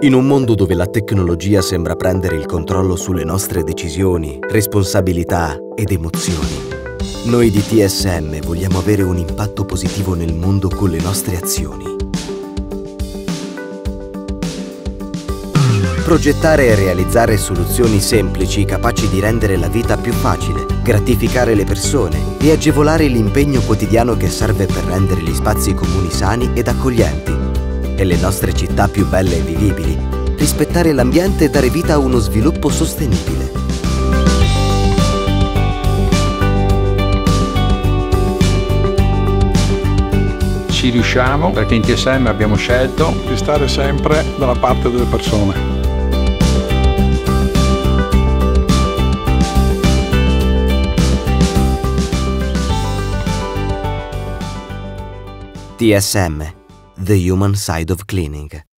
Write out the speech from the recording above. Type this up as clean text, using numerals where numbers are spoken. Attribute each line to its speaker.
Speaker 1: In un mondo dove la tecnologia sembra prendere il controllo sulle nostre decisioni, responsabilità ed emozioni, noi di TSM vogliamo avere un impatto positivo nel mondo con le nostre azioni. Progettare e realizzare soluzioni semplici capaci di rendere la vita più facile, gratificare le persone e agevolare l'impegno quotidiano che serve per rendere gli spazi comuni sani ed accoglienti e le nostre città più belle e vivibili, rispettare l'ambiente e dare vita a uno sviluppo sostenibile.
Speaker 2: Ci riusciamo perché in TSM abbiamo scelto
Speaker 3: di stare sempre dalla parte delle persone.
Speaker 1: TSM, The Human Side of Cleaning.